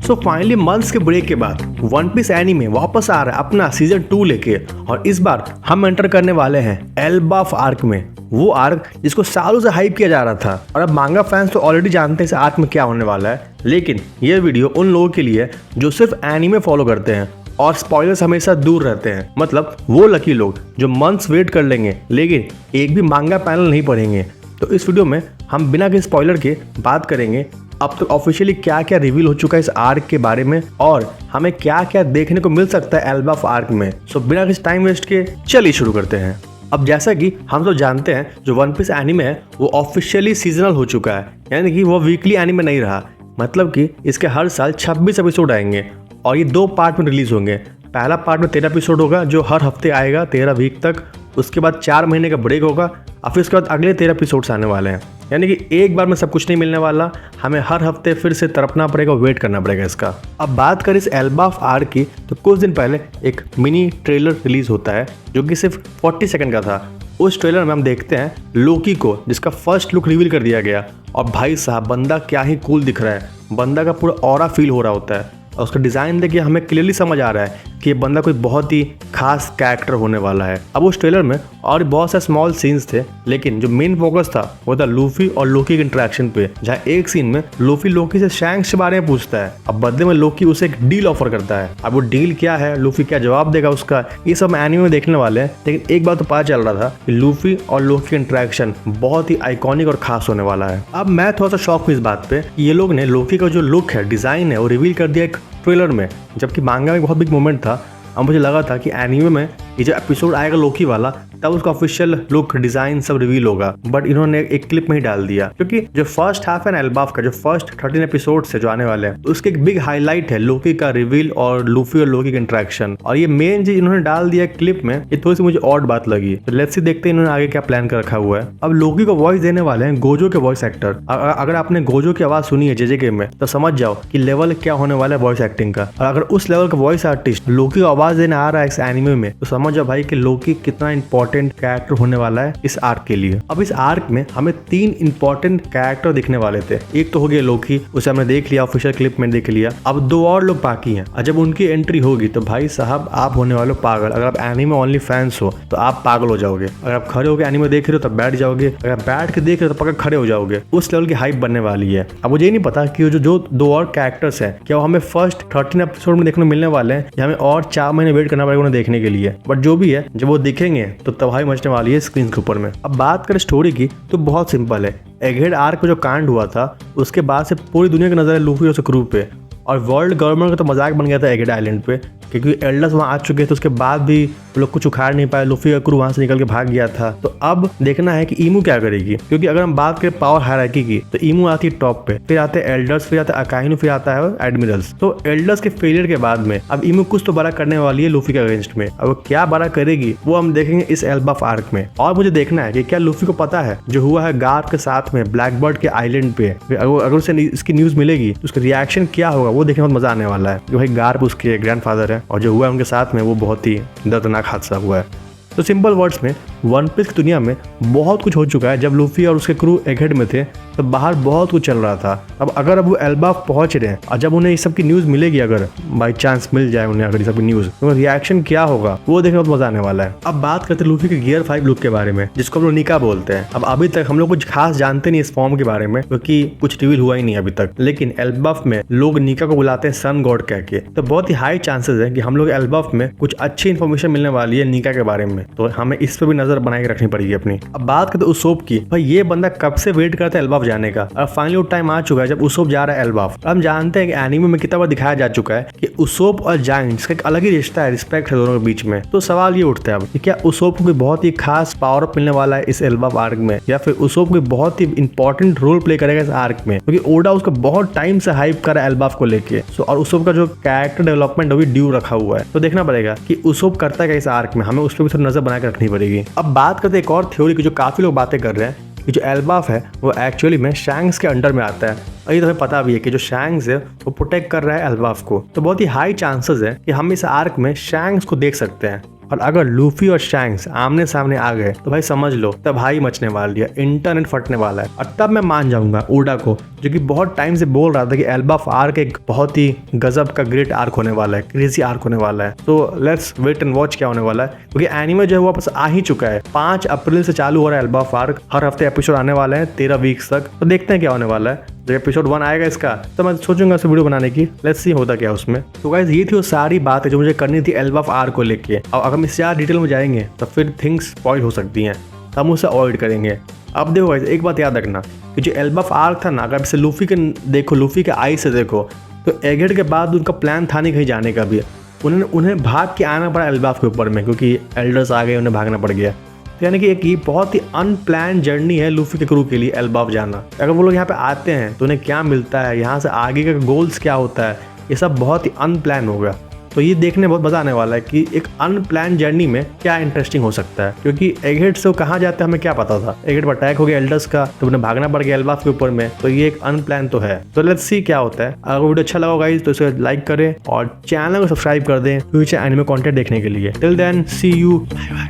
So finally months के break के बाद वन पीस एनीमे वापस आ रहा है अपना सीजन 2 लेके, और इस बार हम एंटर करने वाले हैं एल्बाफ आर्क में। वो आर्क जिसको सालों से हाइप किया जा रहा था, और अब मांगा फैंस तो ऑलरेडी जानते हैं इस आर्क में क्या होने वाला है। लेकिन ये वीडियो उन लोगों के लिए जो सिर्फ एनीमे फॉलो करते हैं और स्पॉयलर्स हमेशा दूर रहते हैं, मतलब वो लकी लोग जो मंथ्स वेट कर लेंगे लेकिन एक भी मांगा पैनल नहीं पढ़ेंगे। तो इस वीडियो में हम बिना किसी स्पॉइलर के बात करेंगे अब तक ऑफिशियली क्या क्या रिवील हो चुका है इस आर्क के बारे में, और हमें क्या क्या देखने को मिल सकता है एल्बाफ आर्क में। सो बिना किसी टाइम वेस्ट के चलिए शुरू करते हैं। अब जैसा कि हम तो जानते हैं जो वन पीस एनीमे है वो ऑफिशियली सीजनल हो चुका है, यानी कि वो वीकली एनीमे नहीं रहा। मतलब कि इसके हर साल 26 एपिसोड आएंगे और ये 2 पार्ट में रिलीज होंगे। पहला पार्ट में 13 एपिसोड होगा जो हर हफ्ते आएगा 13 वीक तक। उसके बाद 4 महीने का ब्रेक होगा और फिर उसके बाद अगले 13 एपिसोड्स आने वाले हैं। यानी कि एक बार में सब कुछ नहीं मिलने वाला, हमें हर हफ्ते फिर से तड़पना पड़ेगा, वेट करना पड़ेगा इसका। अब बात करें इस एल्बाफ आर्क की, तो कुछ दिन पहले एक मिनी ट्रेलर रिलीज होता है जो कि सिर्फ 40 सेकंड का था। उस ट्रेलर में हम देखते हैं लोकी को, जिसका फर्स्ट लुक रिवील कर दिया गया, और भाई साहब बंदा क्या ही कूल दिख रहा है। बंदा का पूरा ऑरा फील हो रहा होता है और उसका डिज़ाइन देखिए हमें क्लियरली समझ आ रहा है कि ये बंदा कोई बहुत ही खास कैरेक्टर होने वाला है। अब उस ट्रेलर में और बहुत सारे स्मॉल सीन्स थे, लेकिन जो मेन फोकस था वो था लूफी और लोकी के इंटरेक्शन पे, जहाँ एक सीन में लूफी लोकी से शैंक्स के बारे में पूछता है। अब बदले में लोकी उसे एक डील ऑफर करता है। अब वो डील क्या है, लूफी क्या जवाब देगा उसका, ये सब एनीमे में देखने वाले हैं। लेकिन एक बात तो पता चल रहा था कि लूफी और लोकी का इंटरेक्शन बहुत ही आइकॉनिक और खास होने वाला है। अब मैं थोड़ा सा शॉक हूँ इस बात पे, ये लोग ने लोकी का जो लुक है, डिजाइन है, वो रिवील कर दिया एक ट्रेलर में, जबकि मांगा में बहुत बिग मोमेंट था। अब मुझे लगा था कि एनीमे में ये जो एपिसोड आएगा लोकी वाला, तब उसका ऑफिशियल लुक डिजाइन सब रिवील होगा, बट इन्होंने एक क्लिप में ही डाल दिया। क्योंकि जो फर्स्ट हाफ है ना एल्बाफ का, जो फर्स्ट 13 एपिसोड से जो आने वाले हैं, उसके एक बिग हाईलाइट है लोकी का रिवील और लूफी और लोकी का इंटरेक्शन, और ये मेन चीज इन्होंने डाल दिया क्लिप में। ये थोड़ी सी मुझे ऑड बात लगी। तो लेट्स सी देखते हैं इन्होंने आगे क्या प्लान कर रखा हुआ है। अब लोकी को वॉइस देने वाले हैं गोजो के वॉइस एक्टर। अगर आपने गोजो की आवाज सुनी है जेजेके में, तो समझ जाओ कि लेवल क्या होने वाला है वॉइस एक्टिंग का। और अगर उस लेवल का वॉइस आर्टिस्ट लोकी को आवाज देने आ रहा है इस एनीमे में, तो समझ जाओ भाई कि लोकी कितना इंपॉर्टेंट कैरेक्टर होने वाला है इस आर्क के लिए। अब इस आर्क में हमें 3 इंपॉर्टेंट कैरेक्टर दिखने वाले थे। एक तो हो गया लोकी, उसे हमने देख लिया, ऑफिशियल क्लिप में देख लिया। अब 2 और लोग बाकी हैं, और जब उनकी एंट्री होगी तो भाई साहब आप होने वाले पागल। अगर आप एनीमे ओनली फैंस हो तो आप पागल हो जाओगे। अगर आप खड़े होकर एनीमे देख रहे हो तो बैठ जाओगे, अगर बैठ के देख रहे हो तो पक्का खड़े हो जाओगे। उस लेवल की हाइप बनने वाली है। अब मुझे ये नहीं पता कि जो 2 और कैरेक्टर्स हैं, क्या वो हमें फर्स्ट 13 एपिसोड में देखने को मिलने वाले हैं या हमें और 4 महीने वेट करना पड़ेगा उन्हें देखने के लिए। बट जो भी है, जब वो दिखेंगे तो तबाही मचने वाली है स्क्रीन के ऊपर में। अब बात करें स्टोरी की तो बहुत सिंपल है। एगहेड आर्क में जो कांड हुआ था उसके बाद से पूरी दुनिया की नजर है लूफी और उस क्रू पे, और वर्ल्ड गवर्नमेंट का तो मजाक बन गया था एगहेड आइलैंड पे, क्योंकि एल्डर्स वहाँ आ चुके थे। उसके बाद भी वो लोग कुछ उखाड़ नहीं पाए, लूफी का क्रू वहाँ से निकल के भाग गया था। तो अब देखना है कि ईमू क्या करेगी, क्योंकि अगर हम बात करें पावर हायरार्की की तो ईमू आती है टॉप पे, फिर आते हैं एल्डर्स, फिर आते हैं अकाइनो, फिर आता है एडमिरल्स। तो एल्डर्स के फेलियर के बाद में अब ईमू कुछ तो बड़ा करने वाली है लूफी के अगेंस्ट में। अब क्या बड़ा करेगी वो हम देखेंगे इस एल्बाफ आर्क में। और मुझे देखना है कि क्या लूफी को पता है जो हुआ है गार्प के साथ में ब्लैकबर्ड के आइलैंड पे, अगर उसे इसकी न्यूज मिलेगी तो उसका रिएक्शन क्या होगा, वो देखने में मजा आने वाला है। जो भाई गार्प उसके ग्रैंडफादर है और जो हुआ है उनके साथ में वो बहुत ही दर्दनाक हादसा हुआ है। तो सिंपल वर्ड्स में वन पीस की दुनिया में बहुत कुछ हो चुका है। जब लूफी और उसके क्रू एगहेड में थे तो बाहर बहुत कुछ चल रहा था। अब अगर वो एल्बाफ पहुंच रहे हैं और जब उन्हें इस सब की न्यूज़ मिलेगी, अगर बाई चांस मिल जाए उन्हें अगर इस सब की न्यूज़, तो रिएक्शन क्या होगा वो देखने में मजा आने वाला है। अब बात करते हैं लूफी के गियर 5 लुक के बारे में, जिसको हम लोग निका बोलते हैं। अब अभी तक हम लोग कुछ खास जानते नहीं इस फॉर्म के बारे में, क्योंकि कुछ रिवील हुआ ही नहीं अभी तक। लेकिन एल्बाफ में लोग निका को बुलाते हैं सन गॉड कह के, तो बहुत ही हाई चांसेस है कि हम लोग एल्बाफ में कुछ अच्छी इन्फॉर्मेशन मिलने वाली है निका के बारे में। तो हमें इस पर भी नजर बना के रखनी पड़ेगी अपनी। अब बात करते उसोप की, भाई ये बंदा कब से वेट करता है एल्बाफ जाने का, और फाइनली वो टाइम आ चुका है जब उसोप जा रहा है एल्बाफ। हम जानते हैं कि एनीमे में कितना बार दिखाया जा चुका है कि उसोप और जायंट्स का एक अलग ही रिश्ता है, रिस्पेक्ट है दोनों के बीच में। तो सवाल ये उठता है अब कि क्या उसोप को कोई बहुत ही खास पावर अप मिलने वाला है इस एल्बाफ आर्क में, या फिर उसोप कोई बहुत ही इंपॉर्टेंट रोल प्ले करेगा इस आर्क में, क्योंकि ओडा उसका बहुत टाइम से हाइप कर रहा है एल्बाफ को लेके। और उसोप का जो कैरेक्टर डेवलपमेंट वो भी ड्यू रखा हुआ है। तो देखना पड़ेगा कि उसोप करता है इस आर्क में, हमें उस पर भी थोड़ी नजर बना के रखनी पड़ेगी। अब बात करते एक और थ्योरी की जो काफी लोग बातें कर रहे हैं कि जो एल्बाफ है वो एक्चुअली में शैंक्स के अंडर में आता है। और ये तो हमें पता भी है कि जो शैंक्स है वो प्रोटेक्ट कर रहा है एल्बाफ को। तो बहुत ही हाई चांसेस है कि हम इस आर्क में शैंक्स को देख सकते हैं। और अगर लूफी और शैंक्स आमने सामने आ गए तो भाई समझ लो तबाही मचने वाली है, इंटरनेट फटने वाला है। और तब मैं मान जाऊंगा ओडा को, जो कि बहुत टाइम से बोल रहा था कि एल्बा ऑफ आर्क एक बहुत ही गजब का ग्रेट आर्क होने वाला है, क्रेजी आर्क होने वाला है। तो लेट्स वेट एंड वॉच क्या होने वाला है, क्योंकि एनीमे जो है वो वापस आ ही चुका है। 5 अप्रैल से चालू हो रहा है एल्बा ऑफ आर्क, हर हफ्ते एपिसोड आने वाले हैं 13 वीक्स तक। तो देखते हैं क्या होने वाला है। जब एपिसोड 1 आएगा इसका तो मैं सोचूंगा इस वीडियो बनाने की, लेट्स सी होता क्या उसमें। तो गाइस ये थी वो सारी बातें जो मुझे करनी थी एल्बा ऑफ आर्क को लेके। और अगर हम इससे ज़्यादा डिटेल में जाएंगे तो फिर थिंग्स स्पॉइल हो सकती हैं, तो हम उसे अवॉइड करेंगे। अब देखो गाइस एक बात याद रखना कि जो एल्बा ऑफ आर्क था ना, अगर इसे लूफी के देखो, लूफी के आई से देखो, तो एगेट के बाद उनका प्लान था नहीं कहीं जाने का भी। उन्हें भाग के आना पड़ा एल्बाफ के ऊपर में, क्योंकि एल्डर्स आ गए, उन्हें भागना पड़ गया। तो यानी कि एक ये बहुत ही अनप्लान जर्नी है लूफी के क्रू के लिए एल्बाफ जाना। अगर वो लोग यहाँ पे आते हैं तो उन्हें क्या मिलता है, यहाँ से आगे का गोल्स क्या होता है, ये सब बहुत ही अनप्लान होगा। तो ये देखने बहुत मजा आने वाला है कि एक अनप्लान जर्नी में क्या इंटरेस्टिंग हो सकता है। क्योंकि एगेट से वो कहाँ जाते हैं हमें क्या पता था, एगेट पर अटैक हो गया एल्डर्स का तो उन्हें भागना पड़ गया एल्बाफ के ऊपर में। तो ये एक अनप्लान तो है। तो लेट्स सी क्या होता है। अगर वीडियो अच्छा लगा गाइस तो इसे लाइक करें और चैनल को सब्सक्राइब कर दें फ्यूचर एनिमे कंटेंट देखने के लिए। Till then see you, bye bye.